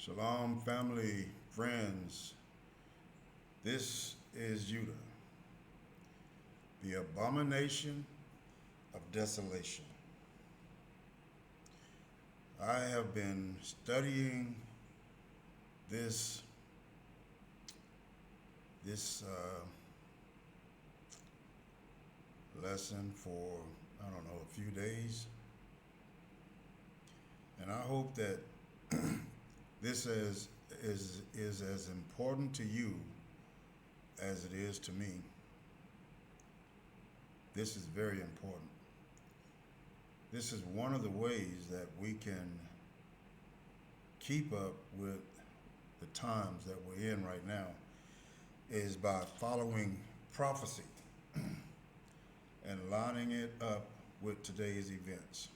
Shalom, family, friends. This is Judah, the abomination of desolation. I have been studying this this lesson for a few days, and I hope that this is as important to you as it is to me. This is very important. This is one of the ways that we can keep up with the times that we're in right now is by following prophecy and lining it up with today's events.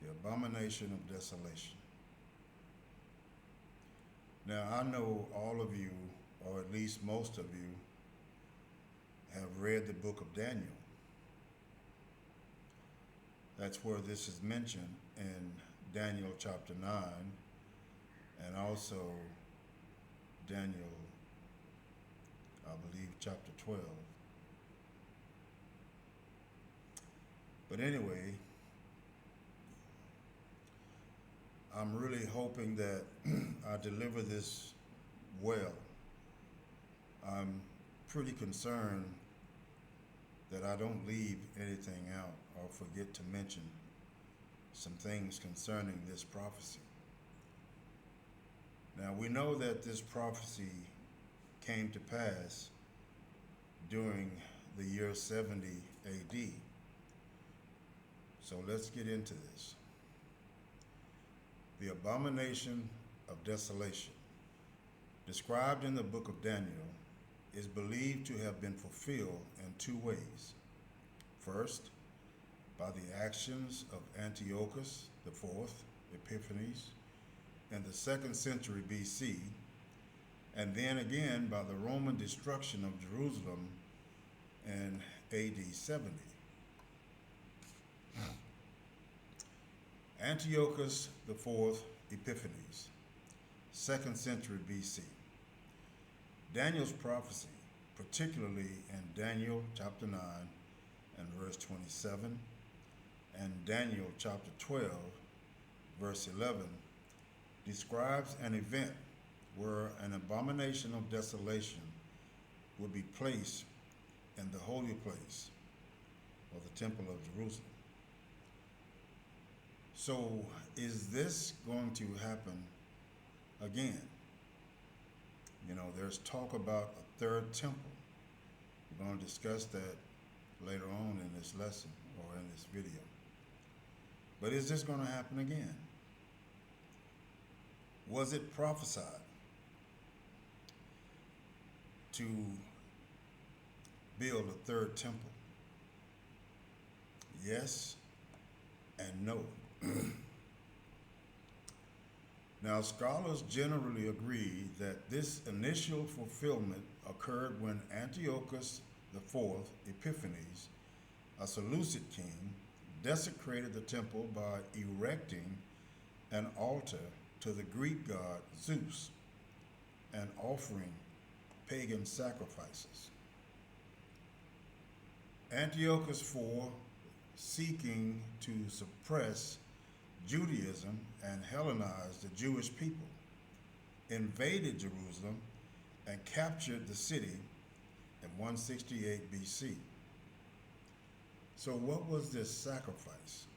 The abomination of desolation. Now, I know all of you, or at least most of you, have read the book of Daniel. That's where this is mentioned in Daniel chapter 9 and also Daniel, I believe, chapter 12. But anyway, I'm really hoping that I deliver this well. I'm pretty concerned that I don't leave anything out or forget to mention some things concerning this prophecy. Now, we know that this prophecy came to pass during the year 70 AD. So let's get into this. The abomination of desolation, described in the book of Daniel, is believed to have been fulfilled in two ways. First, by the actions of Antiochus IV Epiphanes in the 2nd century BC, and then again by the Roman destruction of Jerusalem in AD 70. Antiochus IV Epiphanes, 2nd century BC. Daniel's prophecy, particularly in Daniel chapter 9 and verse 27, and Daniel chapter 12, verse 11, describes an event where an abomination of desolation would be placed in the holy place, or the temple of Jerusalem. So, is this going to happen again? You know, there's talk about a third temple. We're going to discuss that later on in this lesson or in this video. But is this going to happen again? Was it prophesied to build a third temple? Yes and no. Now, scholars generally agree that this initial fulfillment occurred when Antiochus IV Epiphanes, a Seleucid king, desecrated the temple by erecting an altar to the Greek god Zeus and offering pagan sacrifices. Antiochus IV, seeking to suppress Judaism and Hellenize the Jewish people, invaded Jerusalem and captured the city in 168 BC. So what was this sacrifice?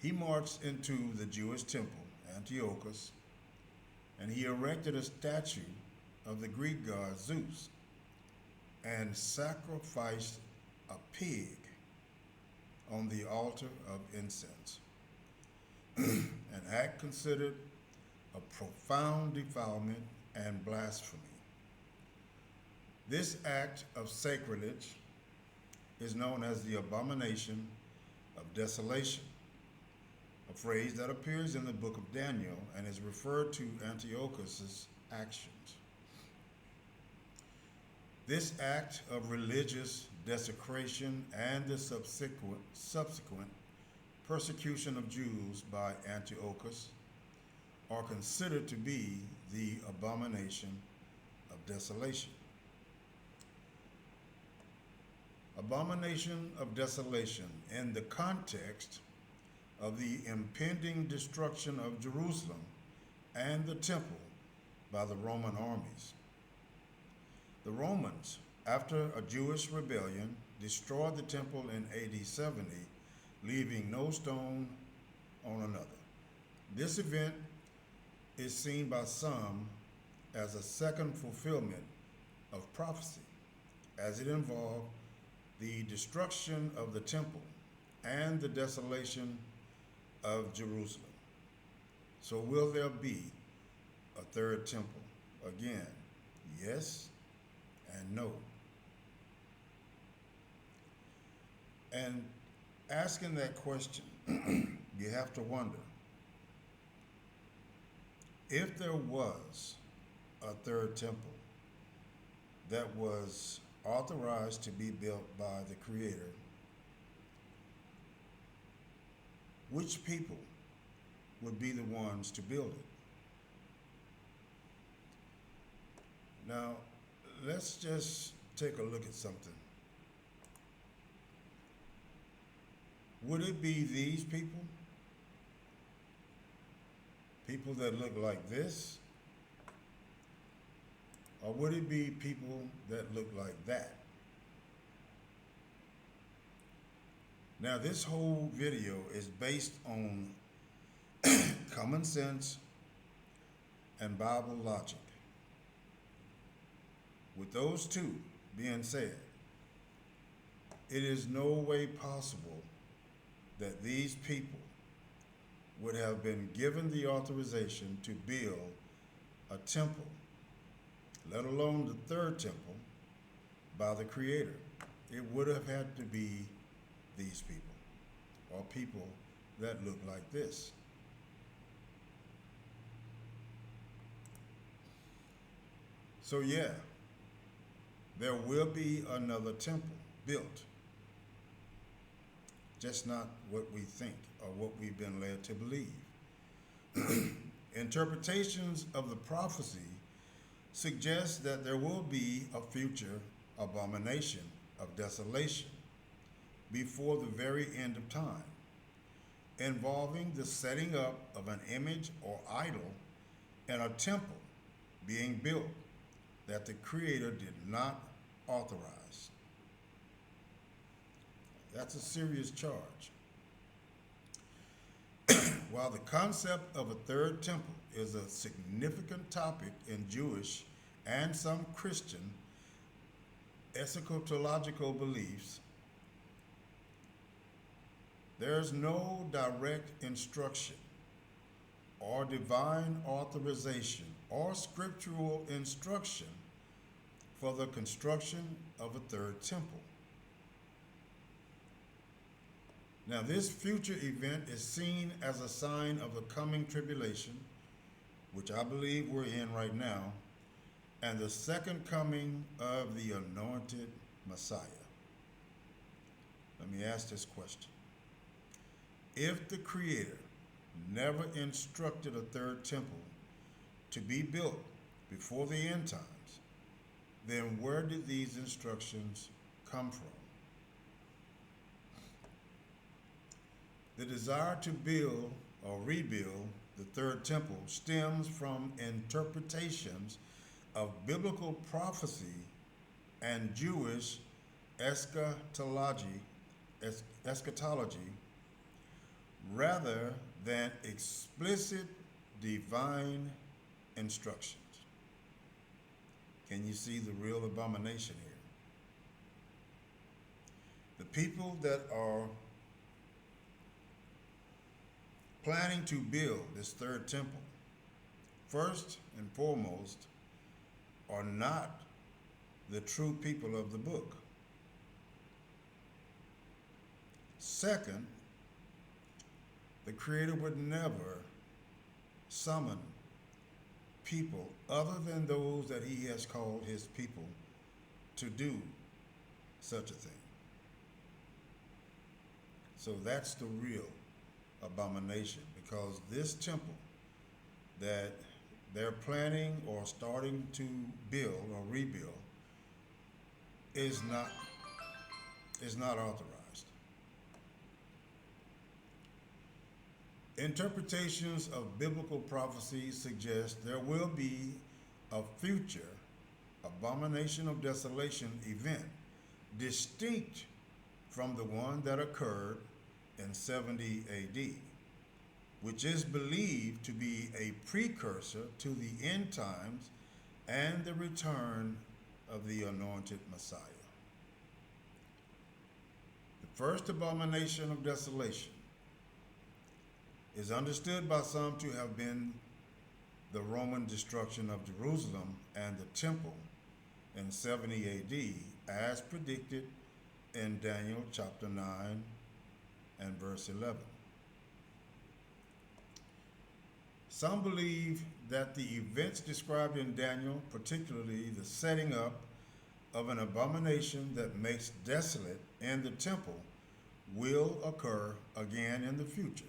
He marched into the Jewish temple, Antiochus, and he erected a statue of the Greek god Zeus and sacrificed a pig on the altar of incense, an act considered a profound defilement and blasphemy. This act of sacrilege is known as the abomination of desolation, a phrase that appears in the book of Daniel and is referred to Antiochus's actions. This act of religious desecration and the subsequent persecution of Jews by Antiochus are considered to be the abomination of desolation. Abomination of desolation in the context of the impending destruction of Jerusalem and the temple by the Roman armies. The Romans, after a Jewish rebellion, destroyed the temple in AD 70, leaving no stone on another. This event is seen by some as a second fulfillment of prophecy, as it involved the destruction of the temple and the desolation of Jerusalem. So will there be a third temple? Again, yes and no. And asking that question, you have to wonder, if there was a third temple that was authorized to be built by the Creator, which people would be the ones to build it? Now, let's just take a look at something. Would it be these people? People that look like this? Or would it be people that look like that? Now, this whole video is based on common sense and Bible logic. With those two being said, it is no way possible that these people would have been given the authorization to build a temple, let alone the third temple, by the Creator. It would have had to be these people, or people that look like this. So yeah, there will be another temple built, just not what we think or what we've been led to believe. Interpretations of the prophecy suggest that there will be a future abomination of desolation before the very end of time, involving the setting up of an image or idol and a temple being built that the Creator did not authorize. That's a serious charge. While the concept of a third temple is a significant topic in Jewish and some Christian eschatological beliefs, there's no direct instruction or divine authorization or scriptural instruction for the construction of a third temple. Now, this future event is seen as a sign of the coming tribulation, which I believe we're in right now, and the second coming of the anointed Messiah. Let me ask this question. If the Creator never instructed a third temple to be built before the end times, then where did these instructions come from? The desire to build or rebuild the third temple stems from interpretations of biblical prophecy and Jewish eschatology rather than explicit divine instructions. Can you see the real abomination here? The people that are planning to build this third temple, first and foremost, are not the true people of the book. Second, the Creator would never summon people other than those that He has called His people to do such a thing. So that's the real abomination, because this temple that they're planning or starting to build or rebuild is not authorized. Interpretations of biblical prophecy suggest there will be a future abomination of desolation event distinct from the one that occurred in 70 AD, which is believed to be a precursor to the end times and the return of the anointed Messiah. The first abomination of desolation is understood by some to have been the Roman destruction of Jerusalem and the temple in 70 AD, as predicted in Daniel chapter 9 and verse 11. Some believe that the events described in Daniel, particularly the setting up of an abomination that makes desolate in the temple, will occur again in the future,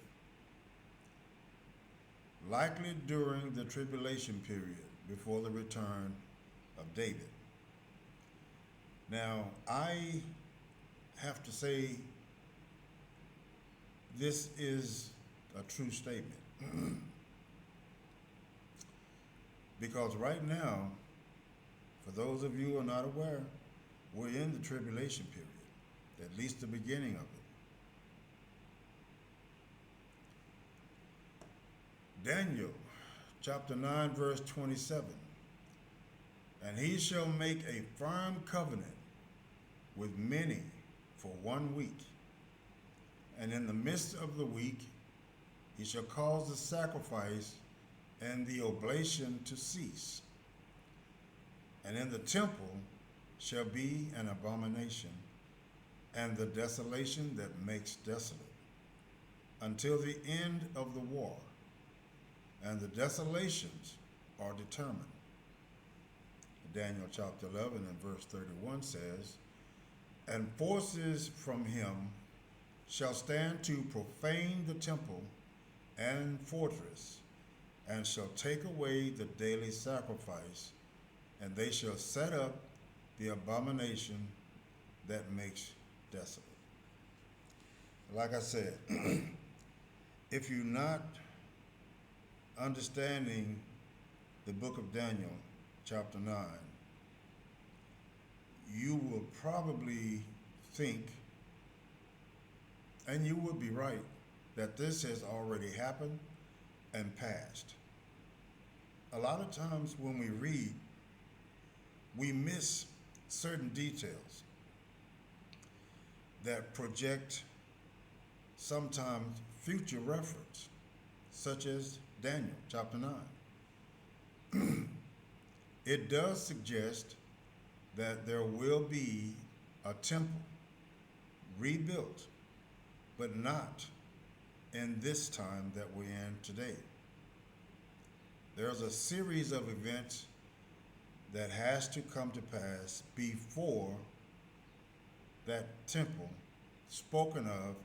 likely during the tribulation period before the return of David. Now, I have to say this is a true statement. Because right now, for those of you who are not aware, we're in the tribulation period, at least the beginning of it. Daniel chapter 9 verse 27, and he shall make a firm covenant with many for 1 week, and in the midst of the week he shall cause the sacrifice and the oblation to cease, and in the temple shall be an abomination and the desolation that makes desolate until the end of the war, and the desolations are determined. Daniel chapter 11 and verse 31 says, and forces from him shall stand to profane the temple and fortress, and shall take away the daily sacrifice, and they shall set up the abomination that makes desolate. Like I said, if you're not understanding the book of Daniel, chapter 9, you will probably think, and you would be right, that this has already happened and passed. A lot of times when we read, we miss certain details that project sometimes future reference, such as Daniel chapter 9. It does suggest that there will be a temple rebuilt, but not in this time that we're in today. There's a series of events that has to come to pass before that temple spoken of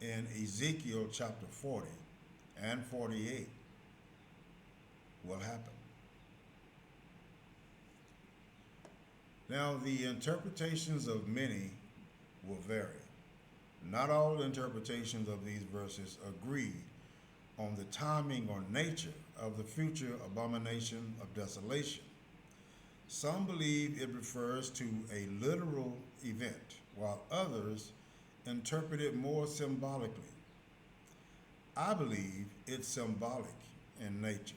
in Ezekiel chapter 40 and 48 will happen. Now, the interpretations of many will vary. Not all interpretations of these verses agree on the timing or nature of the future abomination of desolation. Some believe it refers to a literal event, while others interpret it more symbolically. I believe it's symbolic in nature.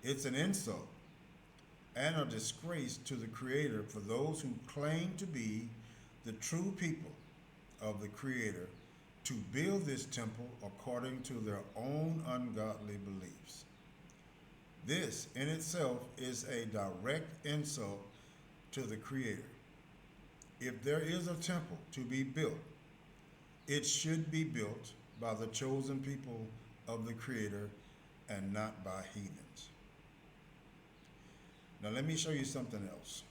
It's an insult and a disgrace to the Creator for those who claim to be the true people of the Creator to build this temple according to their own ungodly beliefs. This in itself is a direct insult to the Creator. If there is a temple to be built, it should be built by the chosen people of the Creator and not by heathens. Now let me show you something else.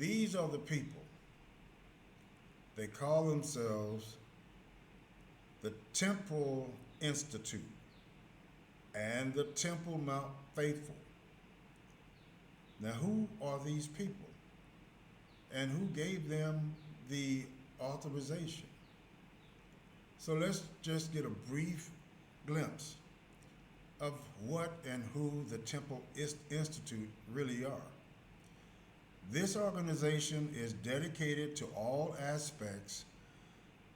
These are the people. They call themselves the Temple Institute and the Temple Mount Faithful. Now, who are these people? And who gave them the authorization? So let's just get a brief glimpse of what and who the Temple Institute really are. This organization is dedicated to all aspects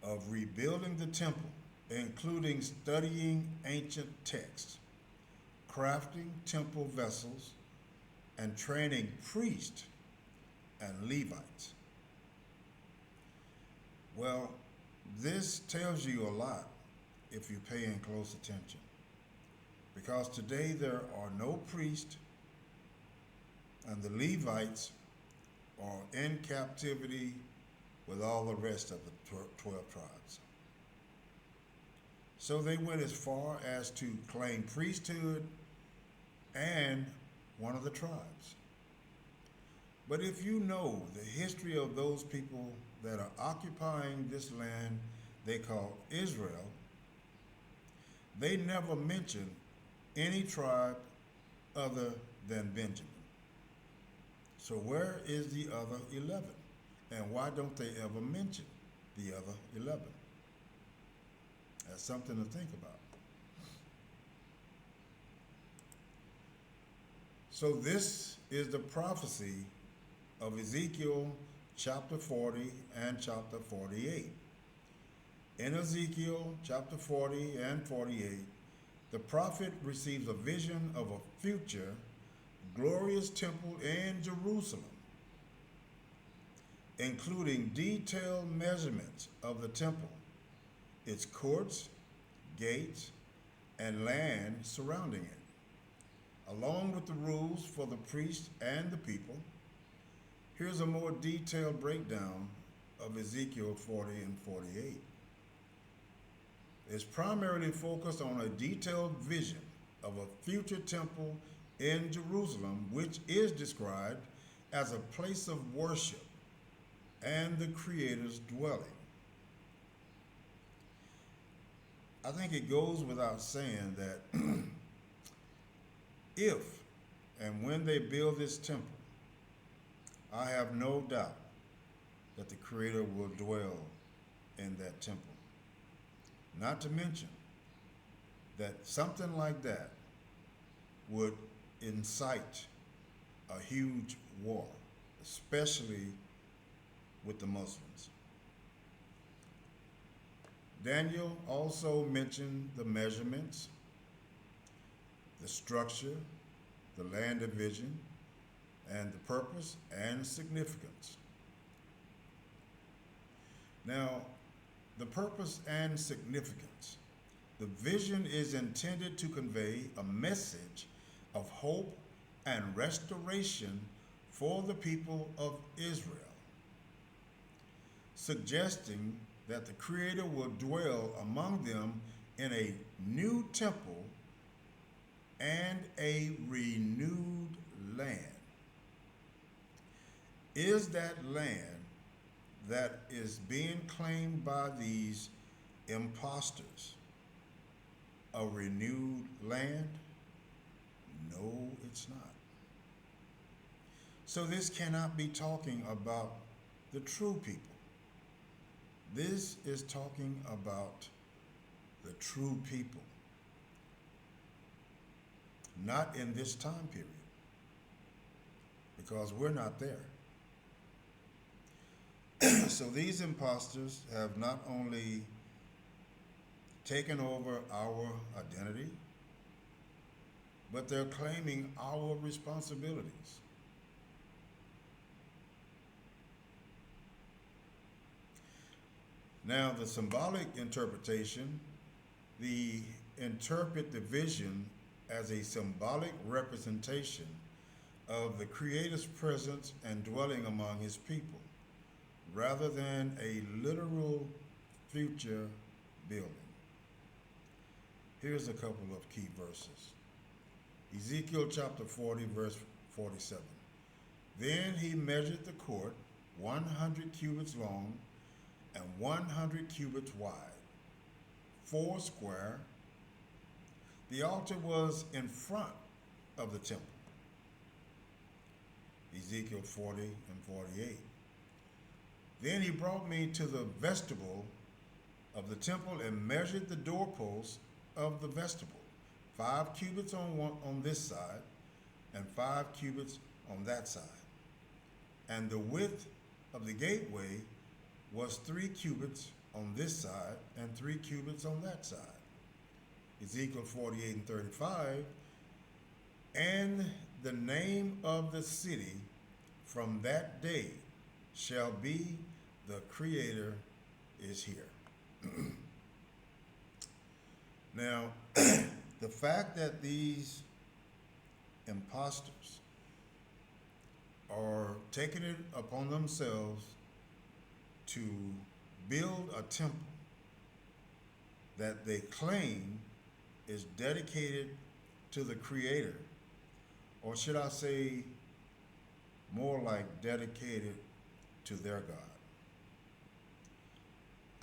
of rebuilding the temple, including studying ancient texts, crafting temple vessels, and training priests and Levites. Well, this tells you a lot if you're paying close attention, because today there are no priests, and the Levites are in captivity with all the rest of the 12 tribes. So they went as far as to claim priesthood and one of the tribes. But if you know the history of those people that are occupying this land they call Israel, they never mention any tribe other than Benjamin. So where is the other 11? And why don't they ever mention the other 11? That's something to think about. So this is the prophecy of Ezekiel chapter 40 and chapter 48. In Ezekiel chapter 40 and 48, the prophet receives a vision of a future glorious temple in Jerusalem, including detailed measurements of the temple, its courts, gates, and land surrounding it, along with the rules for the priests and the people. Here's a more detailed breakdown of Ezekiel 40 and 48. It's primarily focused on a detailed vision of a future temple in Jerusalem, which is described as a place of worship and the Creator's dwelling. I think it goes without saying that if and when they build this temple, I have no doubt that the Creator will dwell in that temple. Not to mention that something like that would incite a huge war, especially with the Muslims. Daniel also mentioned the measurements, the structure, the land division, and the purpose and significance. Now, the purpose and significance. The vision is intended to convey a message of hope and restoration for the people of Israel, suggesting that the Creator will dwell among them in a new temple and a renewed land. Is that land that is being claimed by these imposters a renewed land? No, it's not. So this cannot be talking about the true people. This is talking about the true people, not in this time period, because we're not there. So these imposters have not only taken over our identity, but they're claiming our responsibilities. Now, the symbolic interpretation, they interpret the vision as a symbolic representation of the Creator's presence and dwelling among his people, rather than a literal future building. Here's a couple of key verses. Ezekiel chapter 40, verse 47. Then he measured the court 100 cubits long and 100 cubits wide, four square. The altar was in front of the temple. Ezekiel 40 and 48. Then he brought me to the vestibule of the temple and measured the doorposts of the vestibule, 5 cubits on this side and 5 cubits on that side. And the width of the gateway was 3 cubits on this side and 3 cubits on that side. Ezekiel 48 and 35. And the name of the city from that day shall be, the Creator is here. Now, the fact that these impostors are taking it upon themselves to build a temple that they claim is dedicated to the Creator, or should I say more like dedicated to their God.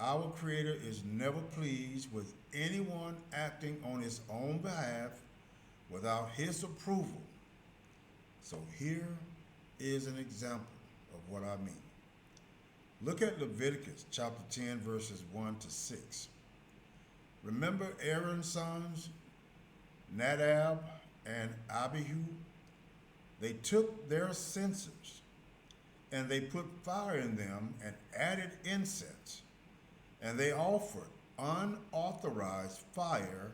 Our Creator is never pleased with anyone acting on his own behalf without his approval. So here is an example of what I mean. Look at Leviticus chapter 10, verses 1 to 6. Remember Aaron's sons, Nadab and Abihu? They took their censers and they put fire in them and added incense, and they offered unauthorized fire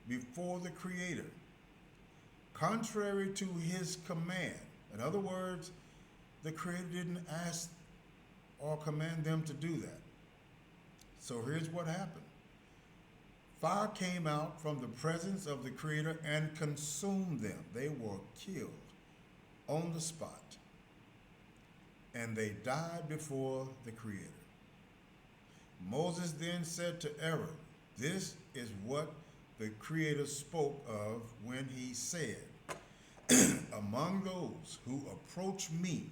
before the Creator, contrary to his command. In other words, the Creator didn't ask or command them to do that. So here's what happened. Fire came out from the presence of the Creator and consumed them. They were killed on the spot, and they died before the Creator. Moses then said to Aaron, "This is what the Creator spoke of when he said, among those who approach me,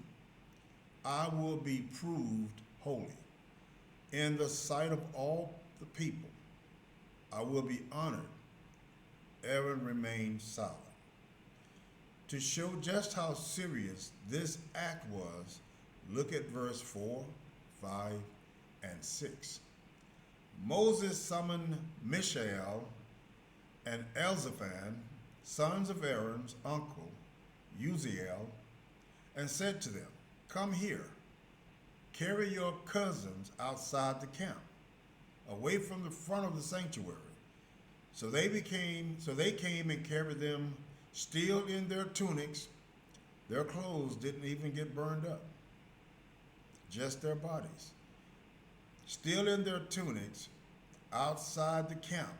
I will be proved holy. In the sight of all the people, I will be honored." Aaron remained silent. To show just how serious this act was, look at verse 4, 5, and 6. Moses summoned Mishael and Elzaphan, sons of Aaron's uncle, Uzziel, and said to them, "Come here, carry your cousins outside the camp, away from the front of the sanctuary." So they came and carried them still in their tunics. Their clothes didn't even get burned up, just their bodies. Still in their tunics outside the camp,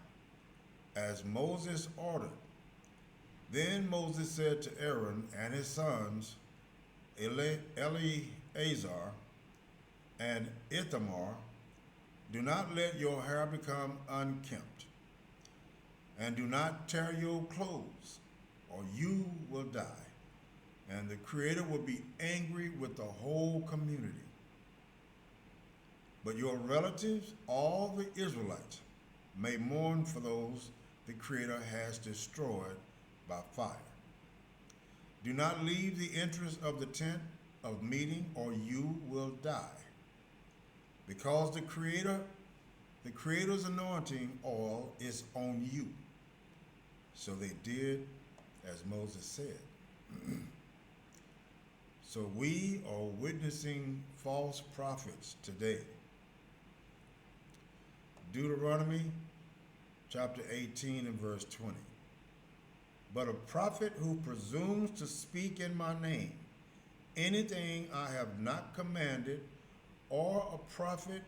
as Moses ordered. Then Moses said to Aaron and his sons, Eleazar and Ithamar, "Do not let your hair become unkempt, and do not tear your clothes, or you will die, and the Creator will be angry with the whole community. But your relatives, all the Israelites, may mourn for those the Creator has destroyed by fire. Do not leave the entrance of the tent of meeting, or you will die, because the Creator's anointing oil is on you." So they did as Moses said. So we are witnessing false prophets today. Deuteronomy chapter 18 and verse 20. "But a prophet who presumes to speak in my name anything I have not commanded, or a prophet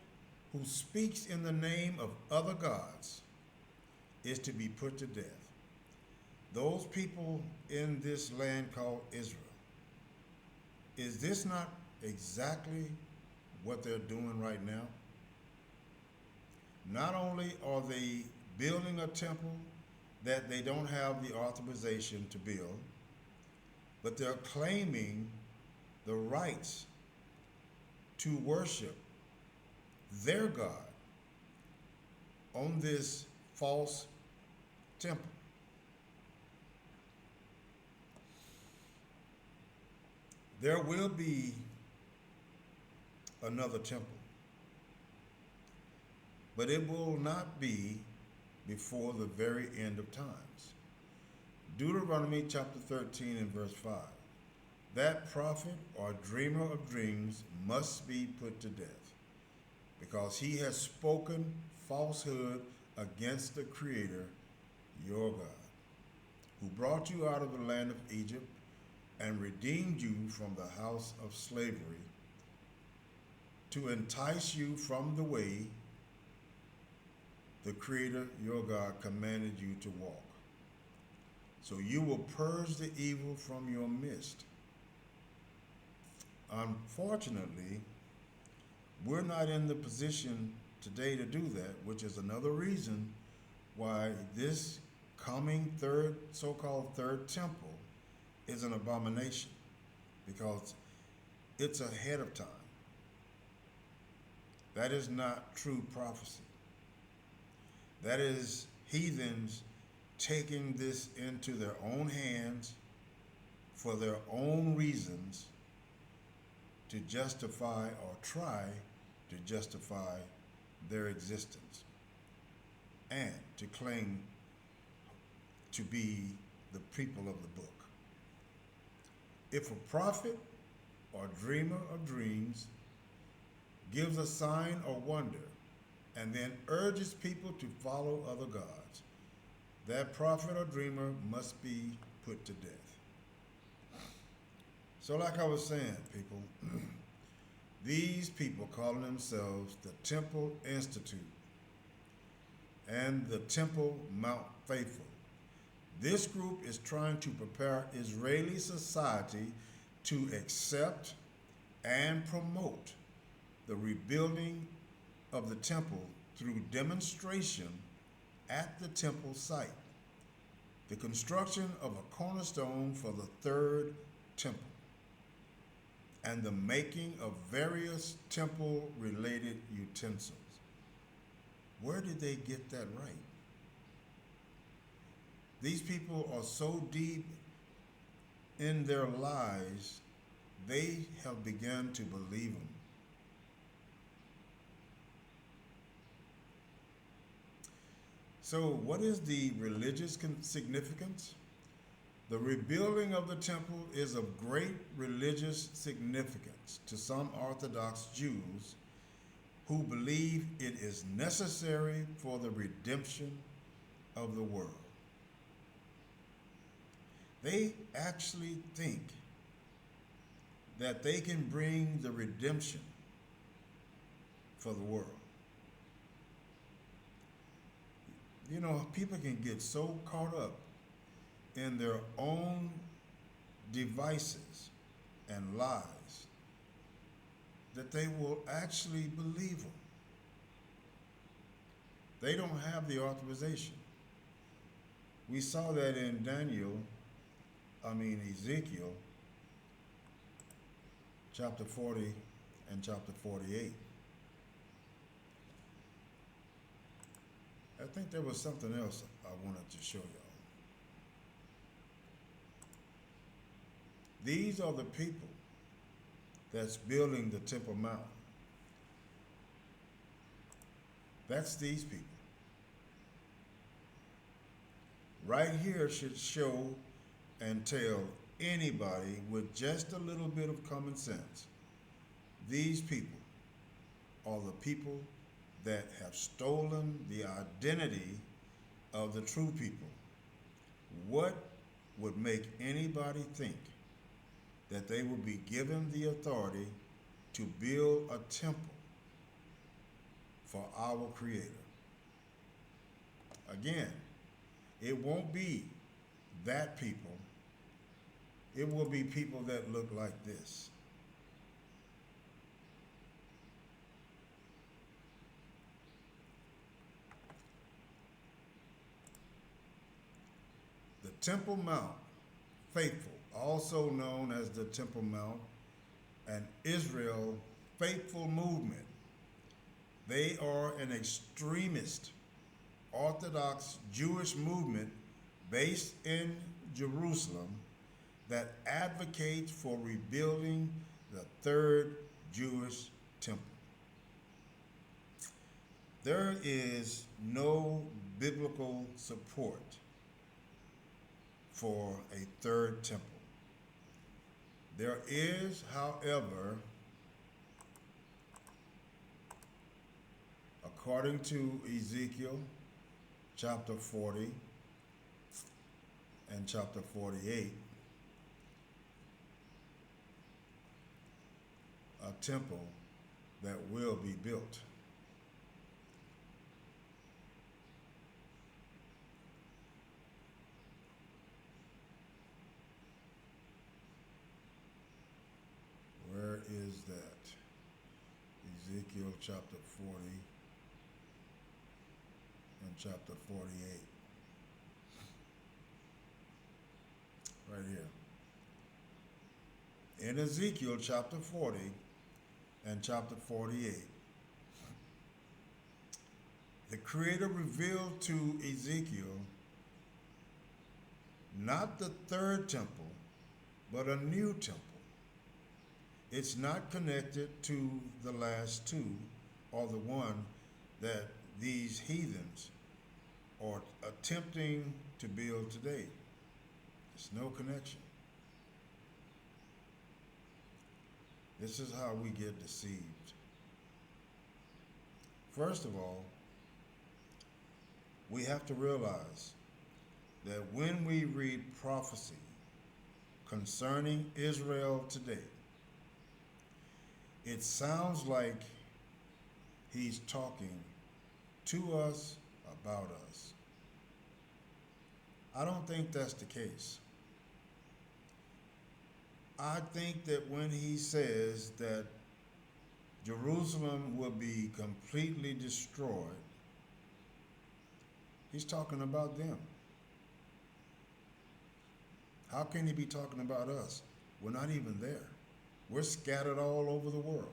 who speaks in the name of other gods, is to be put to death." Those people in this land called Israel, is this not exactly what they're doing right now? Not only are they building a temple that they don't have the authorization to build, but they're claiming the rights to worship their God on this false temple. There will be another temple, but it will not be before the very end of times. Deuteronomy chapter 13 and verse 5. That prophet or dreamer of dreams must be put to death, because he has spoken falsehood against the Creator, your God, who brought you out of the land of Egypt and redeemed you from the house of slavery, to entice you from the way the Creator, your God, commanded you to walk. So you will purge the evil from your midst. Unfortunately, we're not in the position today to do that, which is another reason why this coming so-called third temple is an abomination, because it's ahead of time. That is not true prophecy. That is heathens taking this into their own hands for their own reasons to justify or try to justify their existence and to claim to be the people of the book. If a prophet or dreamer of dreams gives a sign or wonder and then urges people to follow other gods, that prophet or dreamer must be put to death. So like I was saying, people, these people calling themselves the Temple Institute and the Temple Mount Faithful, this group is trying to prepare Israeli society to accept and promote the rebuilding of the temple through demonstration at the temple site, the construction of a cornerstone for the third temple, and the making of various temple-related utensils. Where did they get that right? These people are so deep in their lies, they have begun to believe them. So what is the religious significance? The rebuilding of the temple is of great religious significance to some Orthodox Jews who believe it is necessary for the redemption of the world. They actually think that they can bring the redemption for the world. You know, people can get so caught up in their own devices and lies that they will actually believe them. They don't have the authorization. We saw that in Ezekiel chapter 40 and chapter 48. I think there was something else I wanted to show y'all. These are the people that's building the Temple Mount. That's these people. Right here should show and tell anybody with just a little bit of common sense, these people are the people that have stolen the identity of the true people. What would make anybody think that they would be given the authority to build a temple for our Creator? Again, it won't be that people. It will be people that look like this. The Temple Mount Faithful, also known as the Temple Mount, an Israel faithful movement. They are an extremist Orthodox Jewish movement based in Jerusalem that advocates for rebuilding the third Jewish temple. There is no biblical support for a third temple. There is, however, according to Ezekiel chapter 40 and chapter 48, a temple that will be built. Where is that? Ezekiel chapter 40 and chapter 48. Right here. In Ezekiel chapter 40 and chapter 48, the Creator revealed to Ezekiel not the third temple, but a new temple. It's not connected to the last two or the one that these heathens are attempting to build today. There's no connection. This is how we get deceived. First of all, we have to realize that when we read prophecy concerning Israel today, it sounds like he's talking to us, about us. I don't think that's the case. I think that when he says that Jerusalem will be completely destroyed, he's talking about them. How can he be talking about us? We're not even there. We're scattered all over the world.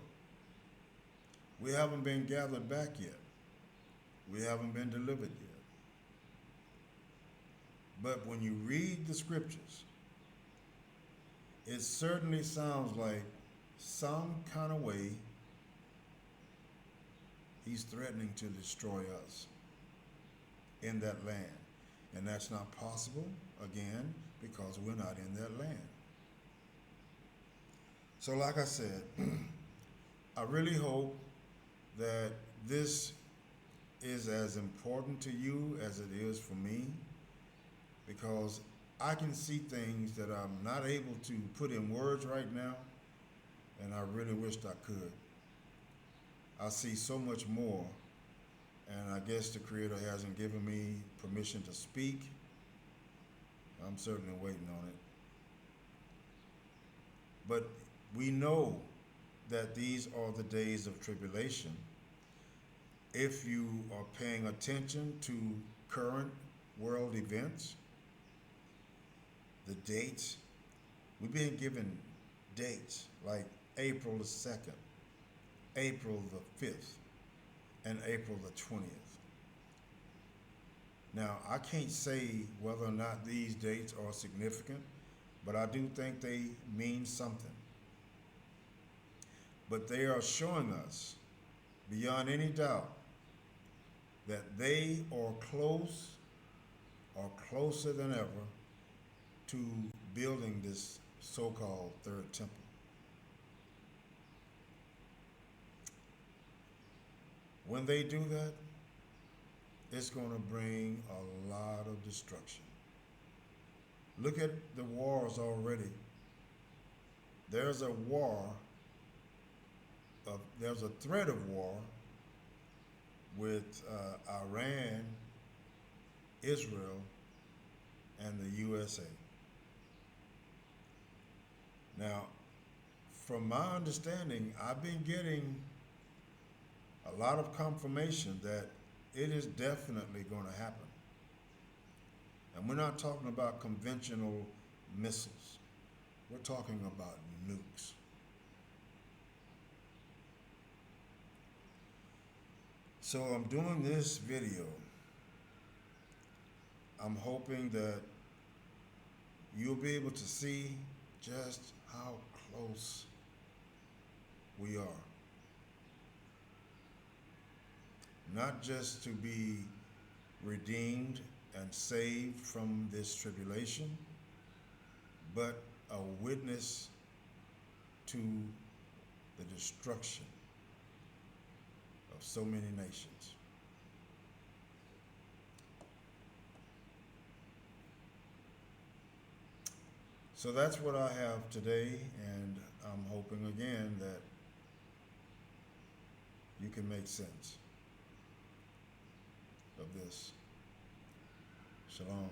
We haven't been gathered back yet. We haven't been delivered yet. But when you read the scriptures, it certainly sounds like some kind of way he's threatening to destroy us in that land. And that's not possible, again, because we're not in that land. So like I said, I really hope that this is as important to you as it is for me, because I can see things that I'm not able to put in words right now, and I really wished I could. I see so much more, and I guess the Creator hasn't given me permission to speak. I'm certainly waiting on it. But we know that these are the days of tribulation. If you are paying attention to current world events, the dates, we've been given dates like April the 2nd, April the 5th, and April the 20th. Now, I can't say whether or not these dates are significant, but I do think they mean something. But they are showing us, beyond any doubt, that they are close or closer than ever to building this so-called third temple. When they do that, it's going to bring a lot of destruction. Look at the wars already. There's a war, there's a threat of war with Iran, Israel, and the USA. Now, from my understanding, I've been getting a lot of confirmation that it is definitely going to happen. And we're not talking about conventional missiles. We're talking about nukes. So I'm doing this video. I'm hoping that you'll be able to see just how close we are. Not just to be redeemed and saved from this tribulation, but a witness to the destruction of so many nations. So that's what I have today, and I'm hoping again that you can make sense of this. Shalom.